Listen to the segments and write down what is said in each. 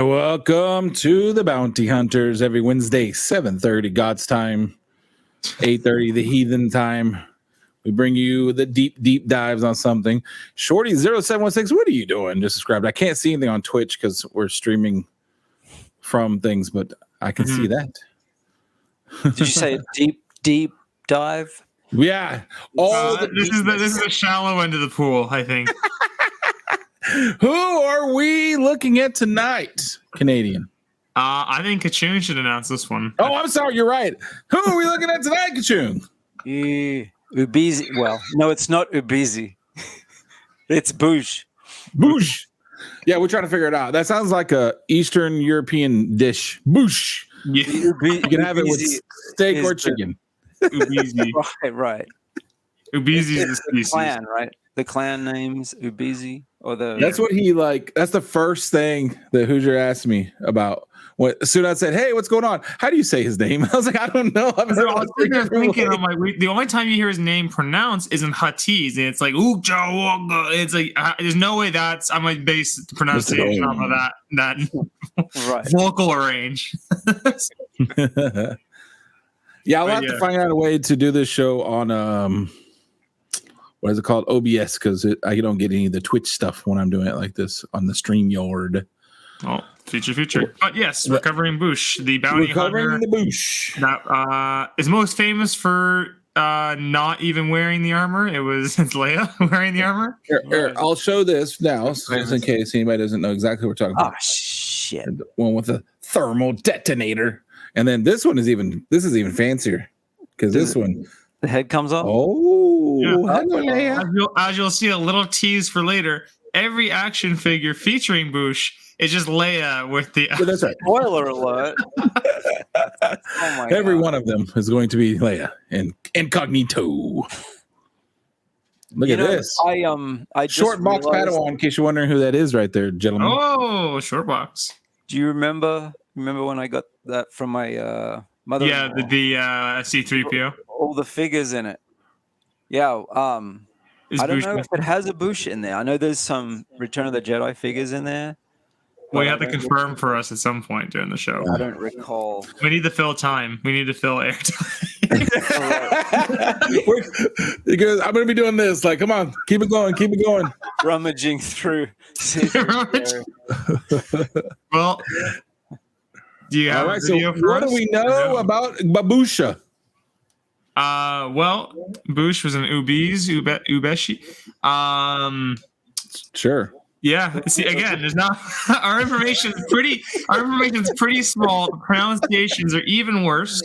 Welcome to the Bounty Hunters every Wednesday, 7:30 God's time, 8:30 the heathen time. We bring you the deep dives on something. Shorty0716, what are you doing? Just subscribed. I can't see anything on Twitch because we're streaming from things, but I can see that. Did you say deep dive? Yeah. This is the shallow end of the pool, I think. Who are we looking at tonight, Canadian? I think Kachun should announce this one. Oh, I'm sorry. You're right. Who are we looking at tonight, Kachun? Ubese. Well, no, it's not Ubese. It's Boushh. Boushh. Yeah, we're trying to figure it out. That sounds like a Eastern European dish. Boushh. Yeah. You can have it with steak or chicken. Ubese. Right. Ubese is the species. Clan, right? The clan names Ubese or the. That's what he like. That's the first thing that Hoosier asked me about. As soon as I said, "Hey, what's going on? How do you say his name?" I was like, "I don't know." I was thinking, I'm like, the only time you hear his name pronounced is in Huttese, and it's like Ujawaga. It's like there's no way that's I'm like base the pronunciation off of that right. vocal range. Yeah, I'll have to find out a way to do this show on what is it called? OBS, because I don't get any of the Twitch stuff when I'm doing it like this on the StreamYard. Oh, future. But yes, we're covering Boushh, the bounty hunter. The Boushh. That is most famous for not even wearing the armor. It's Leia wearing the armor. Here, I'll show this now, just in case anybody doesn't know exactly what we're talking about. Oh shit! The one with the thermal detonator, and then this one is even fancier because this one. The head comes off. Oh, hello, Leia. As you'll see, a little tease for later. Every action figure featuring Boushh is just Leia with the. Yeah, that's right. Spoiler alert! Every one of them is going to be Leia and incognito. Look at this. I short box Padawan. In case you're wondering who that is, right there, gentlemen. Oh, short box. Do you remember when I got that from my mother? Yeah, the C3PO. All the figures in it. Yeah. I don't know if it has a Boushh in there. I know there's some Return of the Jedi figures in there. Well, you have to confirm for us at some point during the show. I don't recall. We need to fill time. We need to fill airtime. Because I'm going to be doing this. Like, come on, keep it going. Rummaging through. Well, do you have a video for what us? do we know about Boushh? Well, Boushh was an Ubese. Sure. Yeah. See, again, there's not our information is pretty small. The pronunciations are even worse.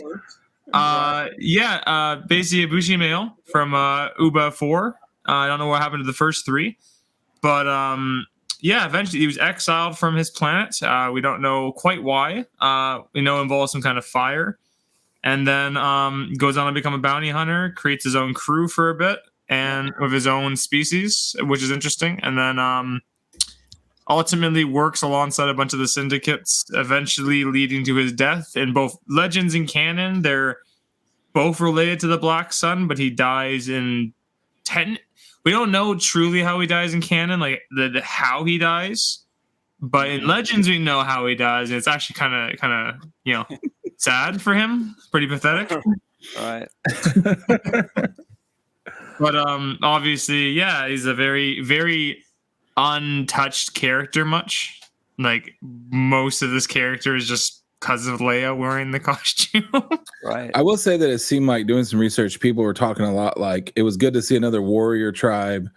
Basically a Bushi male from Uba 4. I don't know what happened to the first three, but eventually he was exiled from his planet. We don't know quite why. We know it involves some kind of fire. And then goes on to become a bounty hunter, creates his own crew for a bit, and of his own species, which is interesting. And then ultimately works alongside a bunch of the syndicates, eventually leading to his death. In both Legends and Canon, they're both related to the Black Sun, but he dies in 10. We don't know truly how he dies in Canon, like the how he dies. But in Legends, we know how he dies. And it's actually kind of sad for him. It's pretty pathetic. Right. But obviously, he's a very, very untouched character much. Like most of this character is just because of Leia wearing the costume. Right. I will say that it seemed like doing some research, people were talking a lot like it was good to see another warrior tribe.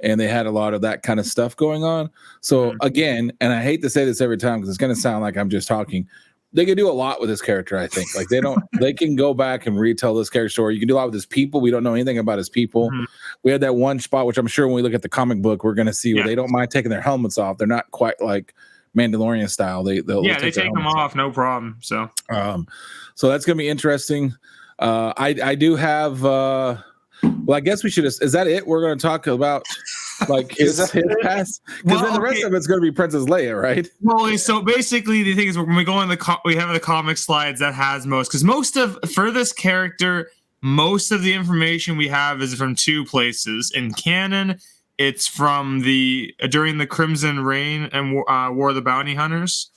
And they had a lot of that kind of stuff going on. So again, and I hate to say this every time because it's going to sound like I'm just talking. They can do a lot with this character, I think. Like they can go back and retell this character story. You can do a lot with his people. We don't know anything about his people. Mm-hmm. We had that one spot, which I'm sure when we look at the comic book, we're going to see where they don't mind taking their helmets off. They're not quite like Mandalorian style. They take them off, no problem. So that's going to be interesting. I do have. Well, I guess we should. Is that it? We're going to talk about like his past, because then the rest of it's going to be Princess Leia, right? Well, so basically, the thing is, when we go in we have the comic slides that has most, because for this character, most of the information we have is from two places. In canon, it's from during the Crimson Reign and War of the Bounty Hunters.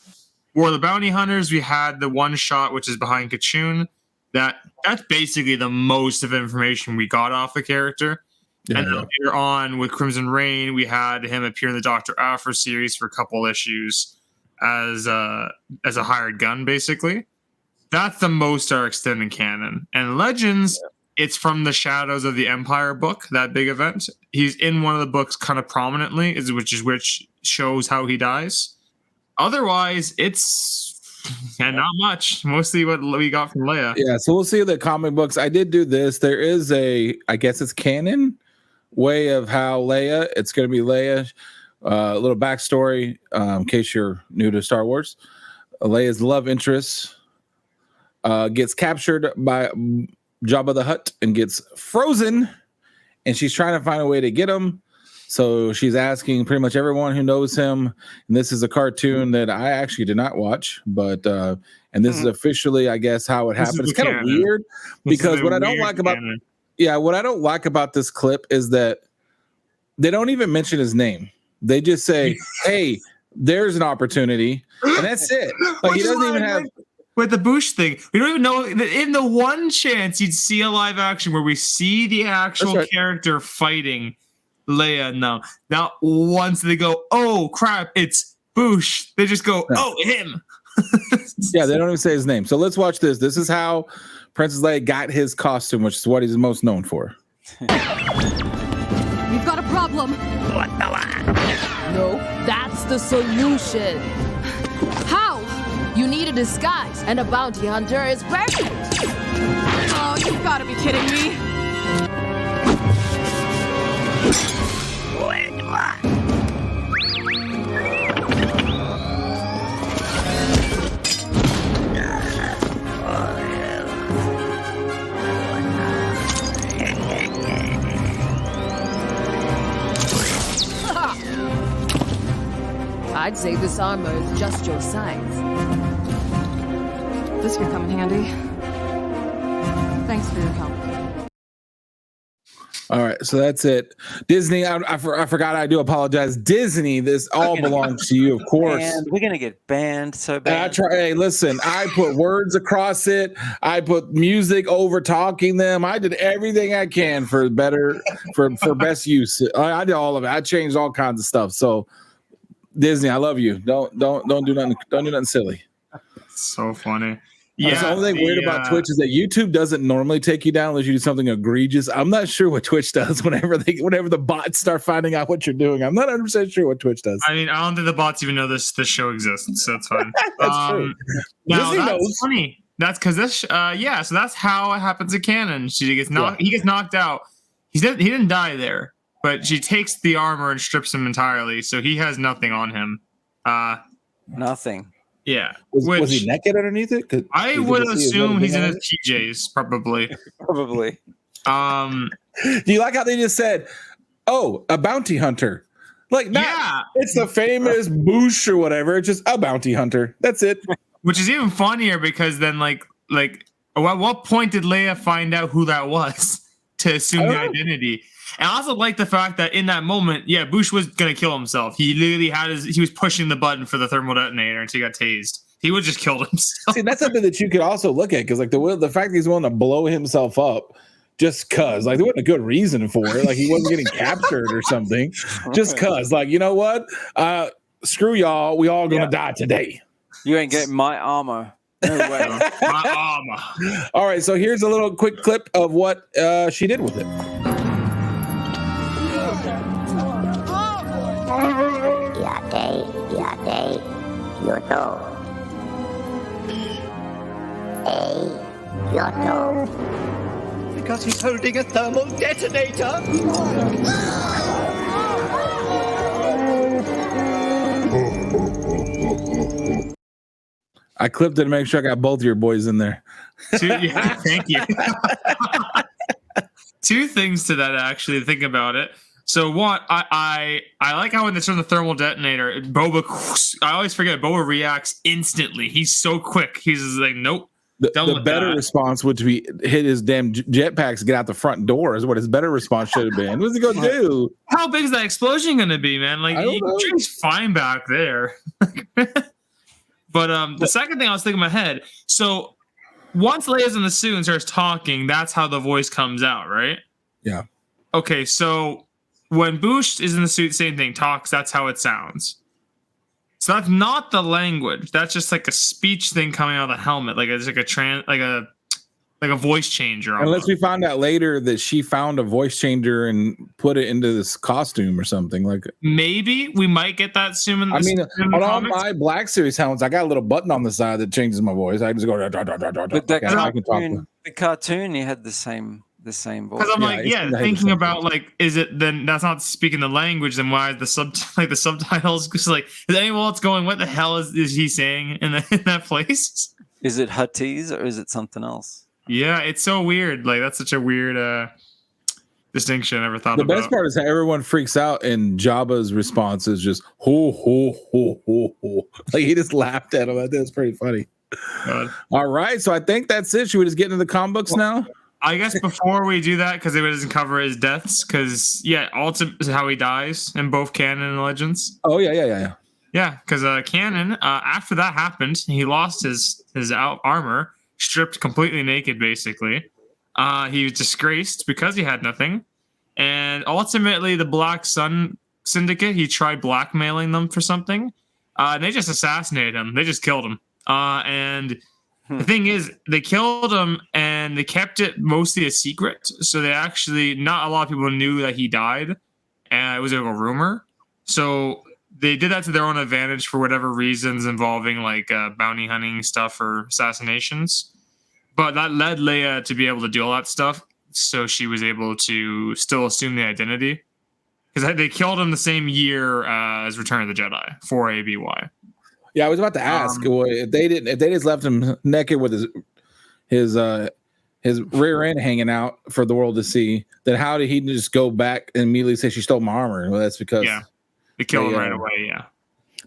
War of the Bounty Hunters, we had the one shot, which is behind Kachun. That's basically the most of information we got off the character. Yeah, and then later on with Crimson Reign, we had him appear in the Dr. Aphra series for a couple issues as a hired gun, basically. That's the most our extended canon. And Legends, it's from the Shadows of the Empire book, that big event. He's in one of the books kind of prominently, which shows how he dies. Otherwise, it's not much. Mostly what we got from Leia. Yeah, so we'll see the comic books. I did do this. There is I guess it's canon way of how Leia, it's going to be Leia. A little backstory, in case you're new to Star Wars. Leia's love interest gets captured by Jabba the Hutt and gets frozen, and she's trying to find a way to get him. So she's asking pretty much everyone who knows him. And this is a cartoon that I actually did not watch, but and this is officially, I guess, how it happened. It's kind of weird because what I don't like about this clip is that they don't even mention his name. They just say, "Hey, there's an opportunity," and that's it. Like he doesn't even have. With the Boushh thing, we don't even know. In the one chance you'd see a live action where we see the actual character fighting Leia, not once they go, "Oh crap, it's Boushh." They just go, "Oh, him." Yeah, they don't even say his name. So let's watch this. This is how Princess Leia got his costume, which is what he's most known for. We've got a problem. What the? No, that's the solution. How? You need a disguise, and a bounty hunter is perfect. Oh, you've got to be kidding me. I'd say this armor is just your size. This could come in handy. Thanks for your help. All right, so that's it. Disney, I forgot. I do apologize. Disney, this all belongs to you, of course. And we're gonna get banned so bad. Hey, listen, I put words across it. I put music over talking them. I did everything I can for best use. I did all of it. I changed all kinds of stuff. So, Disney, I love you. Don't do nothing. Don't do nothing silly. So funny. Yeah, the only thing weird about Twitch is that YouTube doesn't normally take you down unless you do something egregious. I'm not sure what Twitch does whenever the bots start finding out what you're doing. I'm not 100% sure what Twitch does. I mean, I don't think the bots even know this show exists, so it's fine. That's true. Now, that's funny. That's because this, so that's how it happens in canon. He gets knocked out. He didn't die there, but she takes the armor and strips him entirely, so he has nothing on him. Nothing. Yeah. Was he naked underneath it? I would assume he's in his PJs, probably. Probably. Do you like how they just said, "Oh, a bounty hunter"? Like, it's the famous Boushh or whatever. It's just a bounty hunter. That's it. Which is even funnier because then, like, at what point did Leia find out who that was to assume the identity? And I also like the fact that in that moment, Boushh was gonna kill himself. He literally he was pushing the button for the thermal detonator until he got tased. He would just killed himself. See, that's something that you could also look at because, like, the fact that he's willing to blow himself up just cause, like, there wasn't a good reason for it. Like, he wasn't getting captured or something. Just cause, like, you know what? Screw y'all. We all gonna die today. You ain't getting my armor. No way. My armor. All right, so here's a little quick clip of what she did with it. Because he's holding a thermal detonator. I clipped it to make sure I got both of your boys in there. Thank you. Two things to that, actually, to think about it. So one, I like how when they turn the thermal detonator, Boba, I always forget, Boba reacts instantly. He's so quick. He's just like, nope. The better response would be hit his damn jetpacks, get out the front door is what his better response should have been. What's he going to do? How big is that explosion going to be, man? Like, he's fine back there. But the second thing I was thinking in my head, so once Leia's in the suit and starts talking, that's how the voice comes out, right? Yeah. Okay, so when Boushh is in the suit, same thing, talks, that's how it sounds. So that's not the language. That's just like a speech thing coming out of the helmet, like it's like a voice changer. Almost. Unless we found out later that she found a voice changer and put it into this costume or something. Like maybe we might get that soon. On all my Black Series helmets, I got a little button on the side that changes my voice. I just go. But the cartoon, you had the same voice. Because I'm thinking about like, is it then that's not speaking the language? Then why is the subtitles? Because like, is anyone else going? What the hell is he saying in that place? Is it Huttese or is it something else? Yeah, it's so weird. Like that's such a weird distinction. I never thought about. The best part is that everyone freaks out, and Jabba's response is just ho ho ho ho ho. Like he just laughed at him. I think it's pretty funny. God. All right, so I think that's it. Should we just get into the comic books now? I guess before we do that, because it doesn't cover his deaths, because ultimately is how he dies in both canon and Legends. Oh yeah. Yeah, because canon after that happened, he lost his armor. Stripped completely naked, basically. He was disgraced because he had nothing. And ultimately, the Black Sun Syndicate, he tried blackmailing them for something. And they just assassinated him. They just killed him. And the thing is, they killed him and they kept it mostly a secret. So they actually, not a lot of people knew that he died. And it was like a rumor. So they did that to their own advantage for whatever reasons involving like bounty hunting stuff or assassinations. But that led Leia to be able to do all that stuff. So she was able to still assume the identity. Because they killed him the same year as Return of the Jedi, 4 ABY. Yeah, I was about to ask if they just left him naked with his rear end hanging out for the world to see, then how did he just go back and immediately say she stole my armor? Well, that's because they killed him right away. Yeah,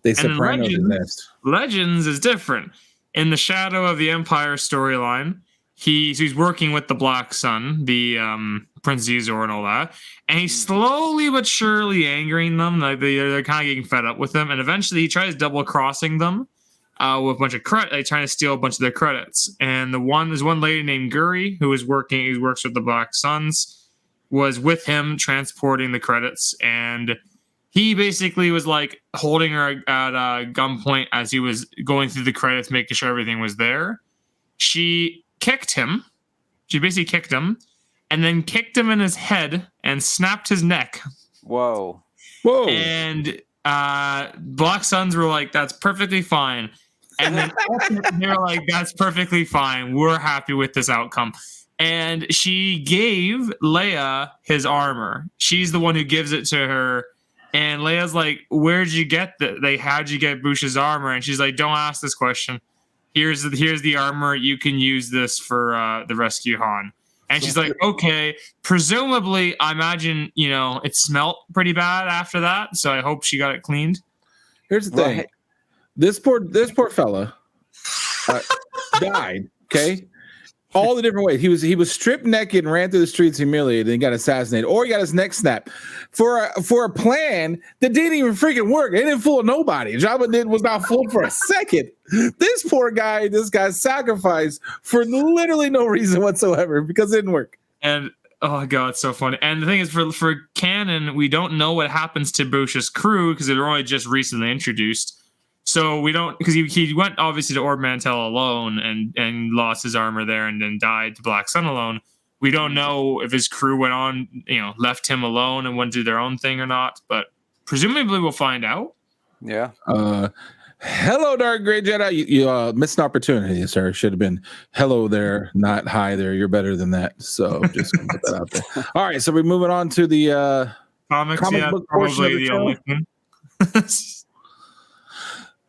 they Sopranos his nest. Legends is different. In the Shadow of the Empire storyline, he's working with the Black Sun, the Prince Zizor and all that, and he's slowly but surely angering them. Like they're kind of getting fed up with him, and eventually he tries double crossing them with a bunch of credit, like trying to steal a bunch of their credits. And there's one lady named Guri who works with the Black Suns, was with him transporting the credits, and he basically was like holding her at gunpoint as he was going through the credits, making sure everything was there. She kicked him. She basically kicked him and then kicked him in his head and snapped his neck. Whoa. And Black Suns were like, that's perfectly fine. And then they were like, that's perfectly fine. We're happy with this outcome. And she gave Leia his armor. She's the one who gives it to her. And Leia's like, where'd you get that? Like, how'd you get Boush's armor? And she's like, don't ask this question. Here's the armor. You can use this for the rescue Han. And she's like, okay. Presumably, I imagine, it smelt pretty bad after that. So I hope she got it cleaned. Here's the thing. This poor fella died. Okay. All the different ways. He was stripped naked and ran through the streets humiliated and got assassinated, or he got his neck snapped for a plan that didn't even freaking work. It didn't fool nobody. Jabba was not fooled for a second. This poor guy, this guy sacrificed for literally no reason whatsoever because it didn't work. And oh god, it's so funny. And the thing is, for canon, we don't know what happens to Boush's crew because they're only just recently introduced. So we don't, because he went obviously to Ord Mantell alone and lost his armor there and then died to Black Sun alone. We don't know if his crew went on, left him alone and went to do their own thing or not, but presumably we'll find out. Yeah. Hello, Dark Great Jedi. You missed an opportunity, sir. Should have been hello there, not hi there. You're better than that. So just put that out there. All right, so we're moving on to the comic book portion of the only thing.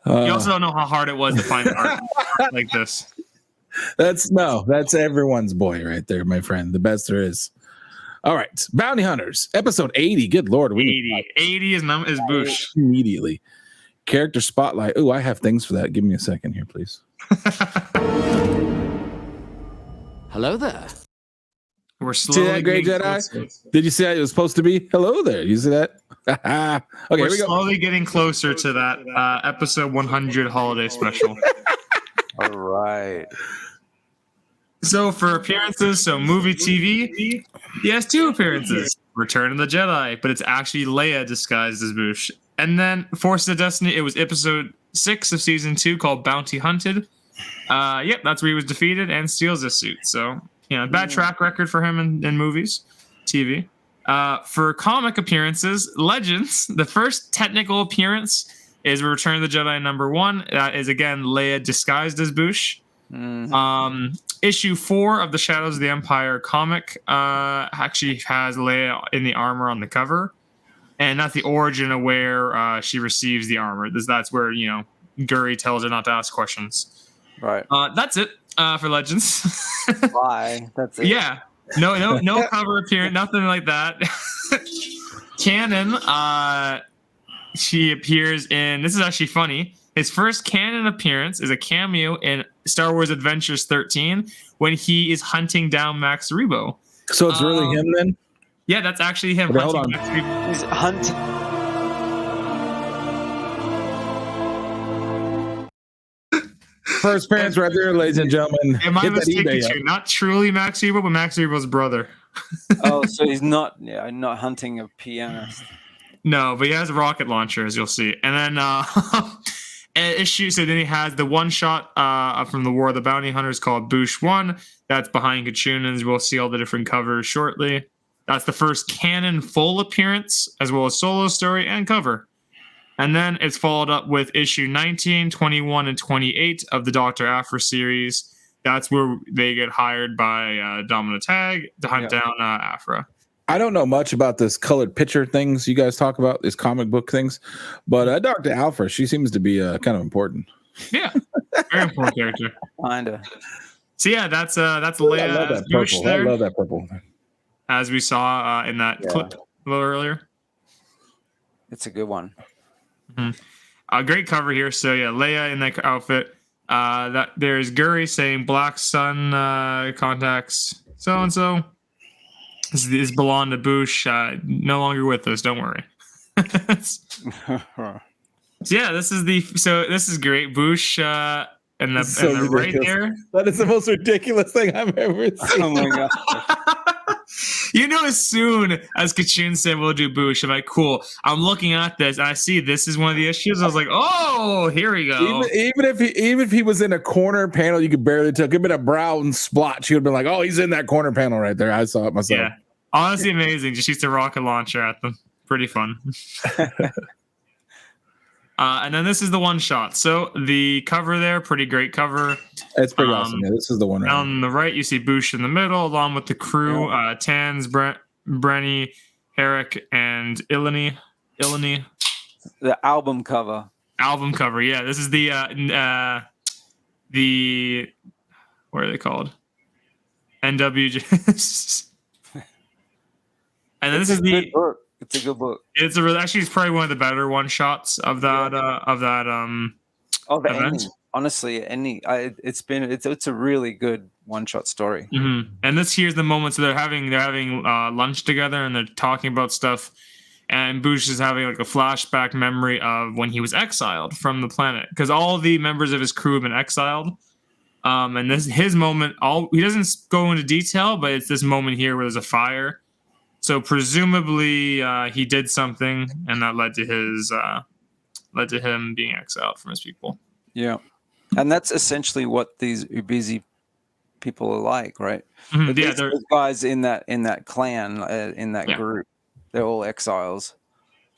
You also don't know how hard it was to find art like this. That's everyone's boy right there, my friend. The best there is. All right, Bounty Hunters, episode 80. Good Lord, 80 is Boushh. Immediately. Character spotlight. Oh, I have things for that. Give me a second here, please. Hello there. We're See slowly that, Great getting Jedi? closer. Did you see how it was supposed to be? Hello there. You see that? Okay, We're here we go. slowly getting closer to that episode 100 holiday special. All right. So for appearances, so movie TV, he has 2 appearances. Return of the Jedi, but it's actually Leia disguised as Boushh. And then Forces of Destiny, it was episode 6 of season 2 called Bounty Hunted. Yep, that's where he was defeated and steals his suit. So, bad track record for him in movies, TV. For comic appearances, Legends, the first technical appearance is Return of the Jedi #1. That is, again, Leia disguised as Boushh. Issue 4 of the Shadows of the Empire comic actually has Leia in the armor on the cover, and that's the origin of where she receives the armor. That's where Guri tells her not to ask questions. Right. That's it for Legends. Why? That's it. Yeah. No cover appearance, nothing like that. Canon. She appears in. This is actually funny. His first canon appearance is a cameo in Star Wars Adventures 13 when he is hunting down Max Rebo. So it's really him then? Yeah, that's actually him. Okay, hold hunting on. Max Rebo. He's hunting. First appearance right there, ladies and gentlemen. Am I Hit that mistaken? eBay up. Too? Not truly Max Rebo, but Max Rebo's brother. Oh, so he's not hunting a pianist. No, but he has a rocket launcher, as you'll see. And then issue. So then he has the one shot from the War of the Bounty Hunters called Boushh 1. That's behind Kachunans. We'll see all the different covers shortly. That's the first canon full appearance, as well as solo story and cover. And then it's followed up with issue 19, 21, and 28 of the Dr. Aphra series. That's where they get hired by Domino Tag to hunt down Aphra. I don't know much about this colored picture things you guys talk about, these comic book things, but Dr. Aphra, she seems to be kind of important. Yeah, very important character. Kinda. So yeah, that's Leia. I love that Boushh purple. there, I love that purple. as we saw in that clip a little earlier. It's a good one. A great cover here. So yeah, Leia in that outfit. That there's Guri saying Black Sun contacts so and so. This belonged to Boushh. No longer with us. Don't worry. So yeah, this is great. Boushh and the right there. That is the most ridiculous thing I've ever seen. Oh my god. As soon as Kachun said we'll do Boushh, I'm like, cool. I'm looking at this and I see this is one of the issues. I was like, oh, here we go. Even if he was in a corner panel, you could barely tell. Could have been a brown splotch. You would have been like, oh, he's in that corner panel right there. I saw it myself. Yeah, honestly, amazing. Just shoots a rocket launcher at them. Pretty fun. And then this is the one shot. So the cover there, pretty great cover. It's pretty awesome. Yeah, this is the one. Right on the right, you see Boushh in the middle, along with the crew: Tans, Brenny, Herrick, and Ilani. The album cover. Album cover, yeah. This is the what are they called? NWJ. And then this is the. Book. It's a good book. It's probably one of the better one shots of that event. Honestly, it's a really good one shot story. Mm-hmm. And here's the moment. So they're having lunch together and they're talking about stuff. And Boushh is having like a flashback memory of when he was exiled from the planet because all the members of his crew have been exiled. And this his moment. He doesn't go into detail, but it's this moment here where there's a fire. So presumably he did something, and that led to him being exiled from his people. Yeah, and that's essentially what these Ubese people are like, right? Mm-hmm. Yeah, those guys in that clan, in that group, they're all exiles.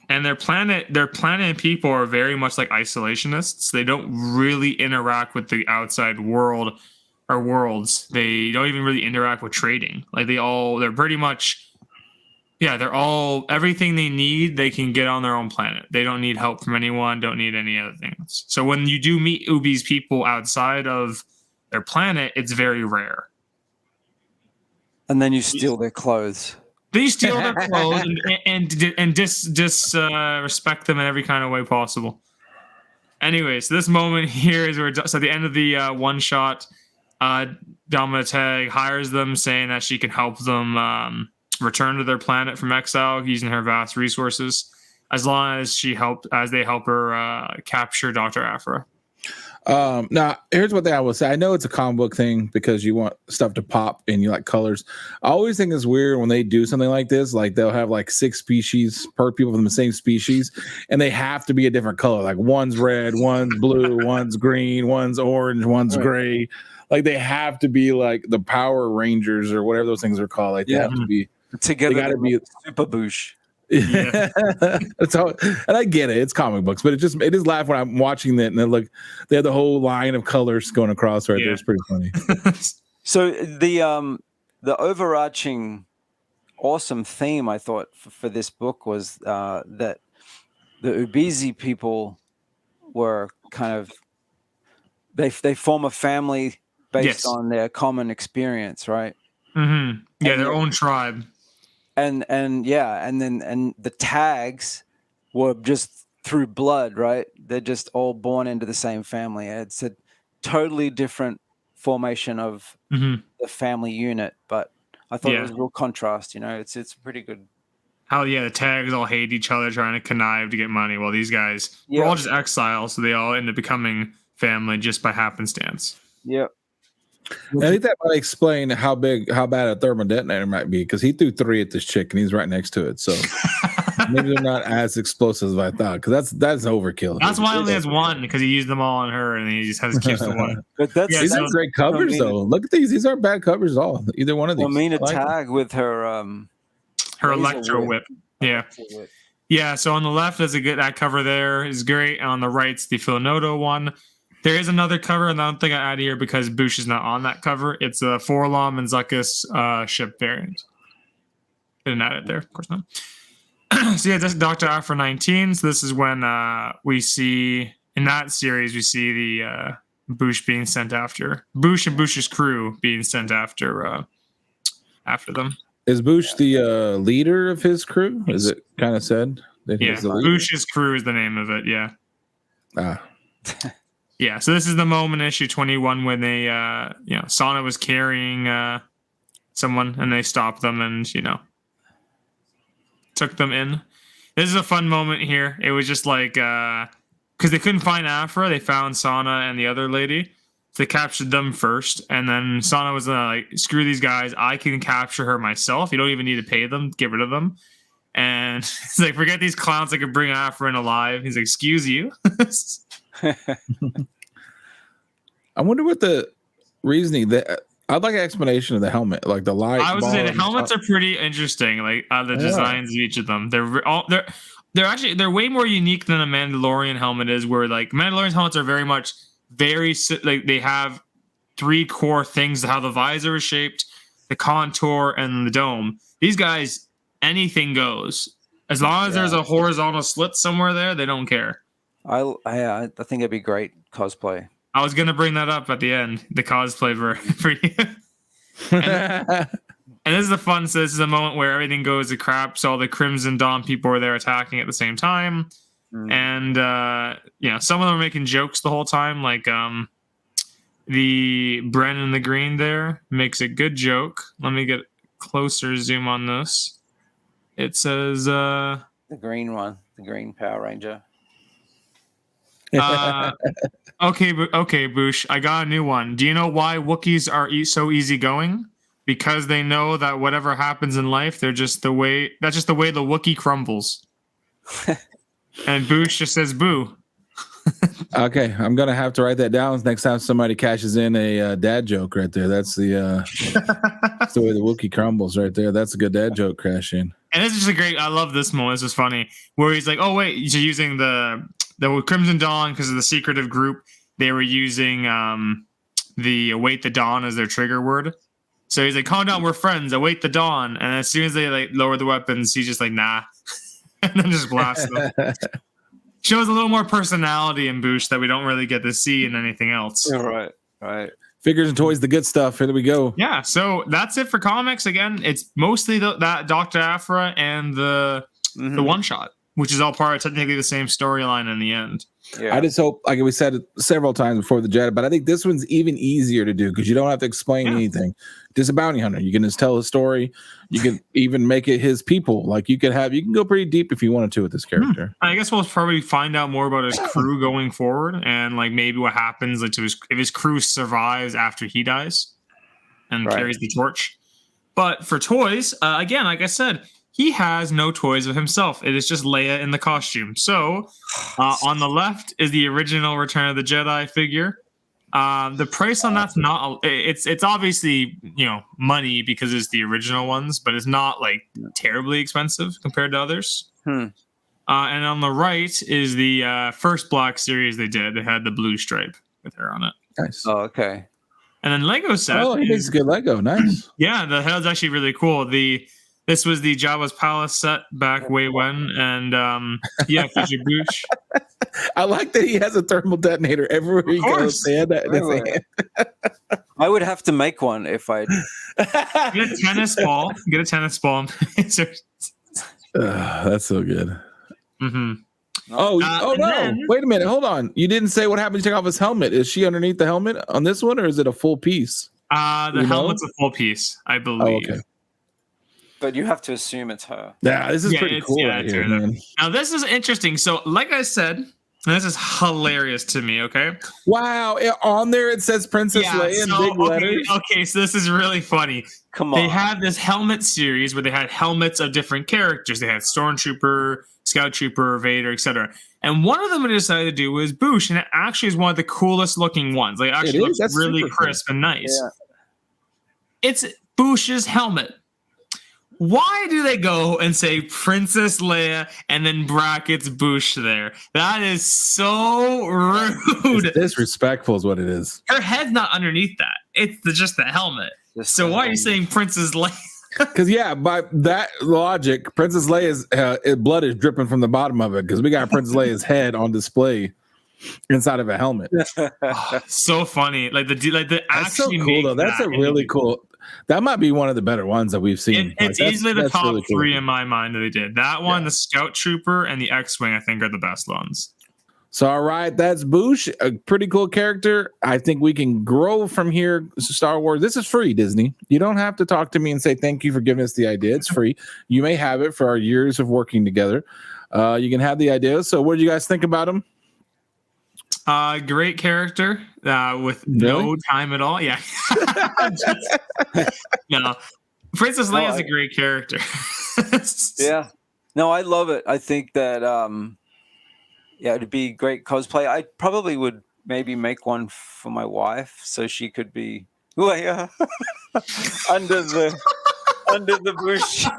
And their planet and people are very much like isolationists. They don't really interact with the outside world or worlds. They don't even really interact with trading. Like they're pretty much. Yeah, they're all everything they need. They can get on their own planet. They don't need help from anyone. Don't need any other things. So when you do meet Ubese people outside of their planet, it's very rare. And then you steal their clothes. Then you steal their clothes and disrespect them in every kind of way possible. Anyways, this moment here is where so at the end of the one shot, Dominateg hires them, saying that she can help them return to their planet from exile using her vast resources, as long as they help her capture Dr. Aphra. Now, here's what I will say. I know it's a comic book thing because you want stuff to pop and you like colors. I always think it's weird when they do something like this. Like they'll have like 6 species per people from the same species, and they have to be a different color. Like one's red, one's blue, one's green, one's orange, one's gray. Like they have to be like the Power Rangers or whatever those things are called. Like they have to be together. They got to be Super Boushh. Yeah. That's how, and I get it. It's comic books, but it is laugh when I'm watching that, and then look, they have the whole line of colors going across right there. It's pretty funny. So the overarching awesome theme I thought for this book was that the Ubese people were kind of they form a family based on their common experience, right? Mm-hmm. Yeah, their own tribe. And the tags were just through blood, right? They're just all born into the same family. It's a totally different formation of the family unit, but I thought it was a real contrast. It's pretty good. How the tags all hate each other, trying to connive to get money, while these guys were all just exiles, so they all end up becoming family just by happenstance. Yep. I think that might explain how bad a thermal detonator might be, because he threw 3 at this chick and he's right next to it. So maybe they're not as explosive as I thought, because that's overkill. That's why he only has 1, because he used them all on her and he just keeps the 1. But these are great covers though. Look at these. These aren't bad covers at all. Either one of these. I mean, a tag with her her electro whip. Yeah. Yeah. So on the left is that cover there is great. On the right's the Filanoto one. There is another cover, and I don't think I add here because Boushh is not on that cover. It's a Forlom and Zuckuss ship variant. Didn't add it there, of course not. So yeah, this is Dr. Aphra 19. So this is when we see, in that series, we see the Boushh being sent after. Boushh and Boush's crew being sent after them. Is Boushh the leader of his crew? Is it kind of said that he's the leader? Boush's crew is the name of it, yeah. Yeah, so this is the moment, issue 21, when they, Sana was carrying someone, and they stopped them and, took them in. This is a fun moment here. It was just like, because they couldn't find Aphra, they found Sana and the other lady. So they captured them first, and then Sana was like, screw these guys, I can capture her myself. You don't even need to pay them, get rid of them. And it's like, forget these clowns that could bring Aphra in alive. He's like, excuse you. I wonder what the reasoning that I'd like an explanation of the helmet, like the light. I was saying the helmets are pretty interesting, like the designs of each of them. They're way more unique than a Mandalorian helmet is, where like Mandalorian helmets are very much like they have 3 core things: how the visor is shaped, the contour, and the dome. These guys, anything goes. As long as there's a horizontal slit somewhere there, they don't care. I think it'd be great cosplay. I was gonna bring that up at the end, the cosplay for you. And this is fun. So this is a moment where everything goes to crap. So all the Crimson Dawn people are there attacking at the same time, and some of them are making jokes the whole time. Like the Bren in the green there makes a good joke. Let me get closer zoom on this. It says the green one, the green Power Ranger. Okay, Boushh, I got a new one. Do you know why Wookiees are so easygoing? Because they know that whatever happens in life, that's just the way the Wookiee crumbles. And Boushh just says boo. Okay, I'm gonna have to write that down next time somebody cashes in a dad joke right there. That's the that's the way the Wookiee crumbles right there. That's a good dad joke crash in. And this is just I love this moment. This is funny, where he's like, oh wait, you're using the Crimson Dawn because of the secretive group. They were using the await the dawn as their trigger word. So he's like, calm down, we're friends, await the dawn. And as soon as they like lower the weapons, he's just like, nah. And then just blasts them. Shows a little more personality in Boushh that we don't really get to see in anything else. Yeah, right. Figures and toys, the good stuff. Here we go. Yeah, so that's it for comics. Again, it's mostly that Dr. Aphra and the one shot. which is all part of technically the same storyline in the end. Yeah. I just hope, like we said several times before the Jedi, but I think this one's even easier to do because you don't have to explain anything. Just a bounty hunter. You can just tell a story. You can even make it his people. Like you can go pretty deep if you wanted to with this character. I guess we'll probably find out more about his crew going forward, and like maybe what happens like if his crew survives after he dies and carries the torch. But for toys, again, like I said, he has no toys of himself. It is just Leia in the costume. So on the left is the original Return of the Jedi figure. The price on that's not, it's obviously, money because it's the original ones, but it's not like terribly expensive compared to others. And on the right is the first Black series they did. They had the blue stripe with her on it. Nice. Oh, okay. And then Lego set. Oh, he makes good Lego. Nice. Yeah, the head's actually really cool. This was the Jabba's Palace set back way when, and featured Boushh. I like that he has a thermal detonator everywhere he goes. They had that in his hand. I would have to make one if I Get a tennis ball. That's so good. Mm-hmm. Oh no! Then, wait a minute. Hold on. You didn't say what happened to take off his helmet. Is she underneath the helmet on this one, or is it a full piece? The helmet's a full piece, I believe. Oh, okay. But you have to assume it's her. Yeah, this is pretty cool right here, man. Now, this is interesting. So, like I said, and this is hilarious to me, okay? Wow. On there, it says Princess Leia in big letters. Okay, so this is really funny. Come on. They had this helmet series where they had helmets of different characters. They had Stormtrooper, Scout Trooper, Vader, etc. And one of them they decided to do was Boushh, and it actually is one of the coolest looking ones. Like, it actually looks really crisp and nice. Yeah. It's Boush's helmet. Why do they go and say Princess Leia and then brackets Boushh there? That is so rude. It's disrespectful is what it is. Her head's not underneath that. It's just the helmet. So why are you saying Princess Leia? Because by that logic, Princess Leia's blood is dripping from the bottom of it because we got Princess Leia's head on display inside of a helmet. So funny. Like the that's so cool though. That's a really cool. That might be one of the better ones that we've seen. It's easily the top really three in my mind that they did. That one, the Scout Trooper, and the X-Wing, I think, are the best ones. So, all right, that's Boushh, a pretty cool character. I think we can grow from here. Star Wars, this is free, Disney. You don't have to talk to me and say thank you for giving us the idea. It's free. You may have it for our years of working together. You can have the idea. So, what do you guys think about him? Great character with no time at all. Yeah. No. Princess Leia is a great character. Yeah. No, I love it. I think that it'd be great cosplay. I probably would maybe make one for my wife so she could be Leia under the Boushh.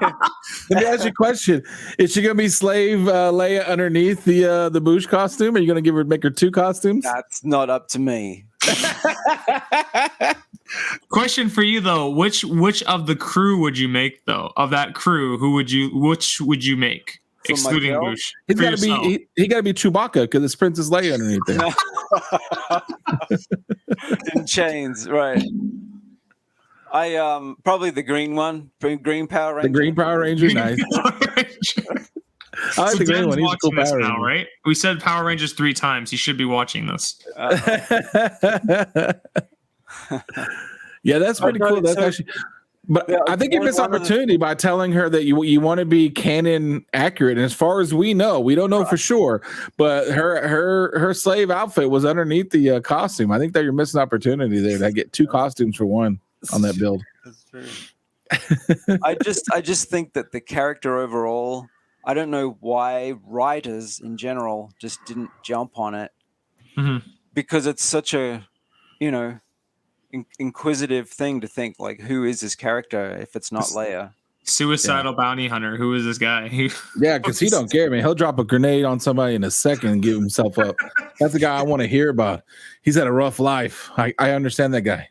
Let me ask you a question. Is she going to be slave Leia underneath the Boushh costume? Are you going to make her two costumes? That's not up to me. Question for you though: which of the crew would you make though? Of that crew, which would you make, for excluding Boushh? He's got to be he got to be Chewbacca because it's Princess Leia underneath there. In chains, right? I probably the green one, green Power Ranger. The green Power Ranger, nice. I like the green one. He's a cool Power Ranger, right? We said Power Rangers 3 times. He should be watching this. Yeah, that's pretty cool. That's actually, but I think you missed opportunity by telling her that you want to be canon accurate. And as far as we know, we don't know for sure, but her slave outfit was underneath the costume. I think that you're missing opportunity there to get 2 costumes for one on that build. That's true. I just think that the character overall, I don't know why writers in general just didn't jump on it, because it's such a, inquisitive thing to think like, who is this character if it's not Leia? Suicidal bounty hunter. Who is this guy? Yeah, because he don't care, man. He'll drop a grenade on somebody in a second and give himself up. That's the guy I want to hear about. He's had a rough life. I understand that guy.